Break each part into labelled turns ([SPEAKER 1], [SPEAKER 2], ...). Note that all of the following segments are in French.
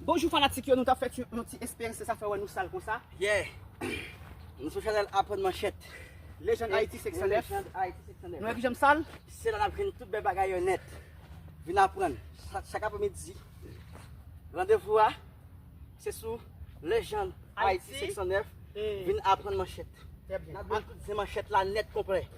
[SPEAKER 1] Bonjour fanatique, nous avons fait une petite expérience, ça fait nous salle comme ça.
[SPEAKER 2] Yeah. Nous sommes allés apprendre manchette.
[SPEAKER 1] Légende Haïti 609.
[SPEAKER 2] Légende Haïti 609.
[SPEAKER 1] Nous avons j'aime salle.
[SPEAKER 2] C'est là qu'on a toutes les bagailles net. Venez apprendre. Chaque après-midi. Rendez-vous à. C'est sur Légende Haïti 609. Venez apprendre manchette.
[SPEAKER 1] Très bien.
[SPEAKER 2] Nous avons toutes ces manchettes là net complet.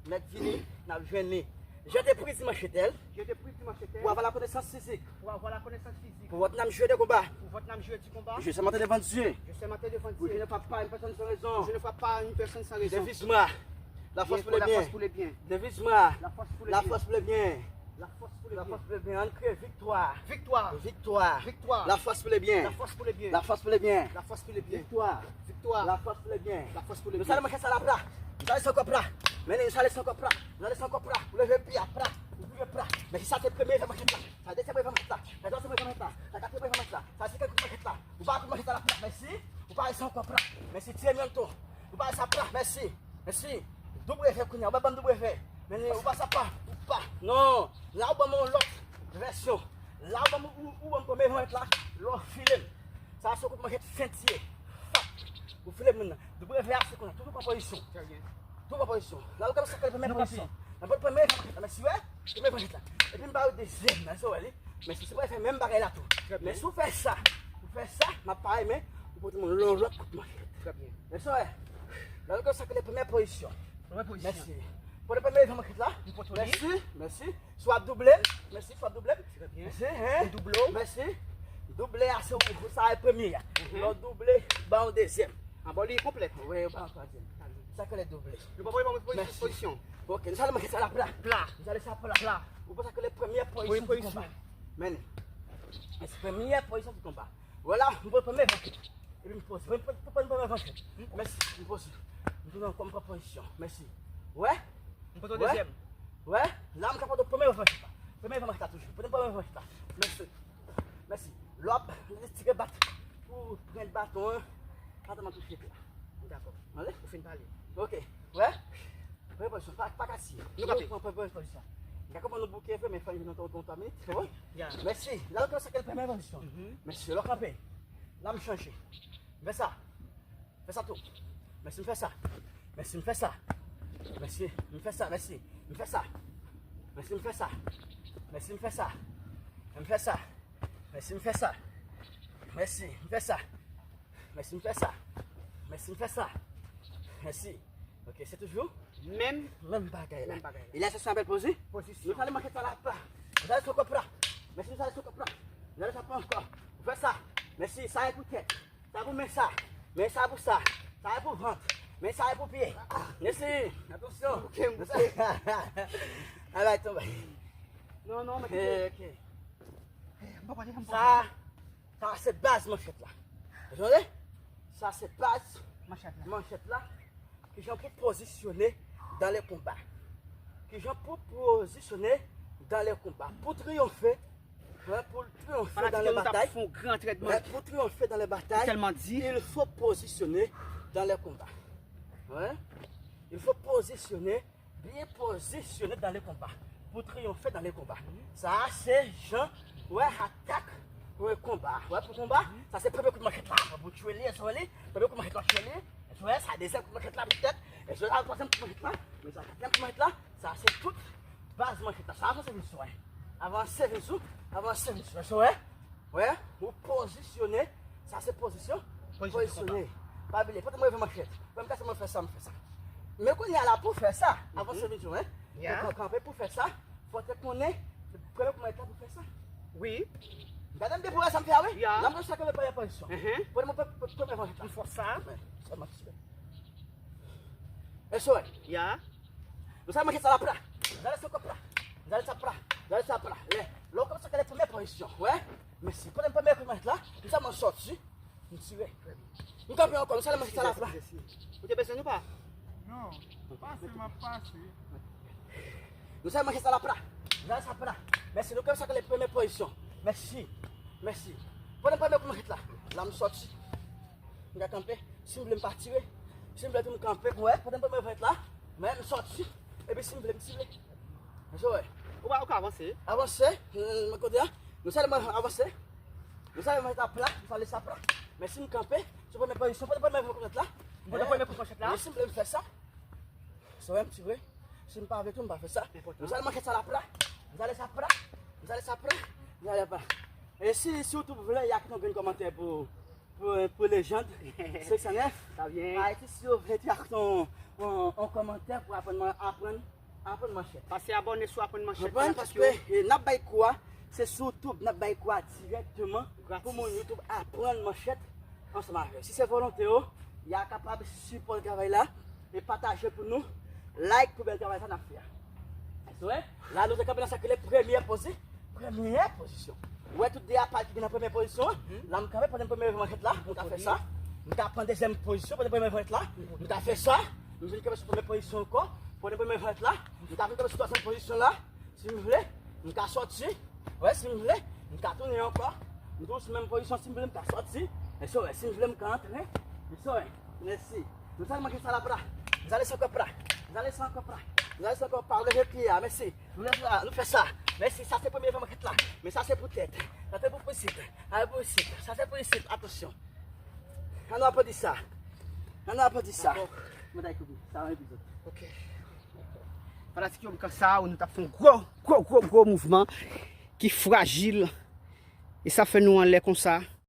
[SPEAKER 2] Net fini, nous avons joué. Je t'ai pris ces manchettes.
[SPEAKER 1] Je t'ai pris manchette.
[SPEAKER 2] Pour avoir la connaissance physique.
[SPEAKER 1] Pour avoir la connaissance physique.
[SPEAKER 2] Pour votre nom jouer de combat.
[SPEAKER 1] Pour votre nom jouer du combat.
[SPEAKER 2] Je sais monter devant Dieu.
[SPEAKER 1] Je sais monter devant
[SPEAKER 2] Je
[SPEAKER 1] Dieu.
[SPEAKER 2] ne fais pas une personne sans raison.
[SPEAKER 1] Je ne fais pas une personne sans raison.
[SPEAKER 2] Devise-moi. La force pour le bien.
[SPEAKER 1] La force pour le bien.
[SPEAKER 2] Devise-moi.
[SPEAKER 1] La force pour le
[SPEAKER 2] La
[SPEAKER 1] bien.
[SPEAKER 2] force pour le bien.
[SPEAKER 1] La force pour le
[SPEAKER 2] La
[SPEAKER 1] bien.
[SPEAKER 2] force pour le bien. Ancré, victoire.
[SPEAKER 1] Victoire.
[SPEAKER 2] Victoire.
[SPEAKER 1] Victoire.
[SPEAKER 2] La force pour le bien.
[SPEAKER 1] La force pour le bien.
[SPEAKER 2] La force pour le bien.
[SPEAKER 1] La force pour le bien.
[SPEAKER 2] Victoire.
[SPEAKER 1] Victoire.
[SPEAKER 2] La force pour le bien.
[SPEAKER 1] La force pour le
[SPEAKER 2] Nous
[SPEAKER 1] bien.
[SPEAKER 2] allons marcher ça là plat. Nous allons sans copra. Maintenant nous allons sans copra. Nous allons sans copra. Vous levez pied à plat. Vous levez plat. Mais si ça c'est premier, ça marche là. Ça deuxième, ça marche là. Ça troisième, ça marche là. Ça quatrième, ça marche là. Ça cinquième, ça marche là. Vous parlez marcher ça là plat. Merci. Vous parlez sans copra. Merci. Tirez bien tour. Vous parlez ça plat. Merci. Merci. Double effet, on va pas double effet. Mais vous passez pas. Ou pas. Non. Là où on l'autre version. Là où on peut mettre là. L'autre film. Ça c'est comme marcher sentier. Vous filez maintenant. Double effet, c'est qu'on a toujours pas position.
[SPEAKER 1] Très bien.
[SPEAKER 2] Toujours pas position. Là où on a la première position. La première, merci ouais. Première position. Et puis on va au deuxième. Mais si c'est pas faire même bagarre là tout. Mais si vous faites ça, m'a pas aimé. Vous pouvez me l'autre coup de marcher.
[SPEAKER 1] Très bien.
[SPEAKER 2] Merci ouais. Là où on a la première position.
[SPEAKER 1] Première position.
[SPEAKER 2] Merci. Pour le premier, là. Merci. Merci. Soit doublé. Merci. Soit doublé.
[SPEAKER 1] Très bien.
[SPEAKER 2] Merci. Hein?
[SPEAKER 1] Doublé.
[SPEAKER 2] Merci. Doublé à ce pour ça est premier. L'autre doublé, bah en deuxième.
[SPEAKER 1] En bon, il est complet.
[SPEAKER 2] Oui, bah en troisième. Ça que les doublés.
[SPEAKER 1] Nous pouvons prendre une position.
[SPEAKER 2] Ok, nous allons mettre ça là plat.
[SPEAKER 1] Plat.
[SPEAKER 2] Nous allons ça plat. Vous pensez que les premières positions du combat. Maintenant, c'est la première position du combat. Voilà, nous prenons la première vache. Et puis nous posons. Vous prenez la première vache. Merci. Nous posons. Nous prenons comme position. Merci. Ouais.
[SPEAKER 1] Nous prenons deuxième.
[SPEAKER 2] Ouais. Là, nous avons la première vache. Première vache là toujours. Prenez la première vache là. Merci. Merci. L'autre, nous allons tirer battre. Pour prendre le bâton. Attends, toucher là.
[SPEAKER 1] D'accord.
[SPEAKER 2] Allez.
[SPEAKER 1] Vous finissez parler.
[SPEAKER 2] Ok. Ouais. Première position. Pas cassé.
[SPEAKER 1] Nous
[SPEAKER 2] prenons la première position. Comment nous bouquer, mais il faut nous entendre 3 minutes. C'est bon? Merci. Là, on commence à la première position. Merci. Là, campé. Là, je change. Fais ça. Fais ça tout. Merci, me fais ça. Merci, me fais ça. Merci, me fais ça. Merci, me fais ça. Merci, me fais ça. Merci, me fais ça. Me fais ça. Merci, me fais ça. Merci, me fais ça. Merci, me fais ça. Merci, me fais ça. Merci. Ok, c'est toujours
[SPEAKER 1] Même
[SPEAKER 2] bagaille là.
[SPEAKER 1] Même bagaille.
[SPEAKER 2] Et là, ça s'appelle poser.
[SPEAKER 1] Position.
[SPEAKER 2] Nous allons marquer ça là. Vous allez se copra. Merci, vous allez se copra. Vous allez ça prendre encore. Vous faites ça. Merci, ça est pour tête. Ça pour mettre ça. Mais ça pour ça. Ça est pour ventre. Mais ça est pour pied. Merci. Attention. Ok, allez, tombe.
[SPEAKER 1] Non, non, mais.
[SPEAKER 2] Ok. Ça c'est base manchette là. Vous entendez? Ça c'est base manchette là. Que j'en peux positionner dans les combats. Que j'en peux positionner dans les combats. Pour triompher. Pour triompher dans les batailles. Pour triompher dans les batailles, il faut positionner dans les combats. Ouais? Il faut positionner, bien positionner dans les combats. Pour triompher dans les combats. Ça, c'est gens, ouais, attaque pour le combat. Ouais, pour le combat, ça c'est le premier coup de manchette là. Pour tuer les, premier coup de manchette là, tuer les. Ouais, ça deuxième coup de manchette là, peut-être. Et ça, le troisième coup de manchette là. Mais ça, quatrième coup de manchette là, ça c'est toute base manchette là. Ça avance une soirée. Avancez une soirée. Avancez une soirée. Ouais, vous positionnez. Ça c'est position. Positionner. Pas oublier, pas de mauvais manchette. Même quand ça me fait ça, me fait ça. Mais quand il y a là pour faire ça, avant ce vidéo, hein. Quand on pour faire ça, il faut qu'on ait le premier coup de manchette là pour faire ça.
[SPEAKER 1] Oui.
[SPEAKER 2] Regardez bien pour ça me fait oui. Là moi ça que pas position. Pour moi il faut ça. Ça marche. Eso é.
[SPEAKER 1] Ya.
[SPEAKER 2] Não sabe mais que ça là. Dale ça là. Dale ça là. Dale ça là. Là comme ça que la première position, ouais. Mais si pour la première position là, nous sommes sortis. Nous tirer. Nous camper encore, nous allons mettre ça là.
[SPEAKER 1] Vous avez besoin ou pas?
[SPEAKER 3] Non, passe.
[SPEAKER 2] Nous allons mettre ça là. Dale ça là. Merci, nous comme ça que la première position. Merci. Pour la première position là, là nous sortis. Nous allons camper. Si vous voulez me partir, si vous voulez me camper, ouais, pour la première position là, mais nous sortis. Et puis si vous voulez me tirer. Eso é.
[SPEAKER 1] Ou va avancer?
[SPEAKER 2] Avancer, nous allons avancer. Nous allons mettre à plat, nous allons laisser à plat. Mais si nous camper, sur la première position, pour la première position là,
[SPEAKER 1] Pour la première position là.
[SPEAKER 2] si vous voulez me faire ça, ça va me tirer. Si nous ne pas avec tout, on va faire ça. Nous allons mettre ça à plat. Vous allez ça plat. Vous allez ça plat. Vous allez pas. Et si surtout vous voulez, il y a un commentaire pour les gens. 609.
[SPEAKER 1] Ça vient.
[SPEAKER 2] Si vous voulez, il y a un commentaire pour apprendre manchette.
[SPEAKER 1] Passez abonné sur Apprendre Manchette.
[SPEAKER 2] Parce que n'a pas quoi, c'est sur YouTube, n'a pas quoi directement pour mon YouTube apprendre manchette ensemble avec. Si c'est volontaire, il y a capable de supporter le travail là et partager pour nous, like pour le travail ça n'a fait. Là nous sommes dans la première position. Ouais, tout est à partir de la première position. Là nous avons pour la première manchette là, nous avons fait ça. Nous avons pris la deuxième position pour la première manchette là, nous avons fait ça. Nous avons sur la première position encore. Pour la première fois là, nous avons fait la troisième position là. Si vous voulez, nous avons sorti. Ouais, si vous voulez, nous avons tourné encore. Nous avons la même position si vous voulez, nous avons sorti. Et ça, si vous voulez, nous avons entré. Et ça, merci. Nous allons manquer ça là. Vous allez encore là. Vous allez encore là. Vous allez encore parler de pied. Merci. Nous faisons ça. Merci, ça c'est la première fois là. Mais ça c'est pour tête. Ça c'est pour possible. Ça c'est pour ici. Attention. On n'a pas dit ça. On n'a pas dit ça. Ça va un épisode.
[SPEAKER 1] Ok. Voilà ce qui est comme ça, nous avons fait un gros mouvement qui est fragile. Et ça fait nous en l'air comme ça.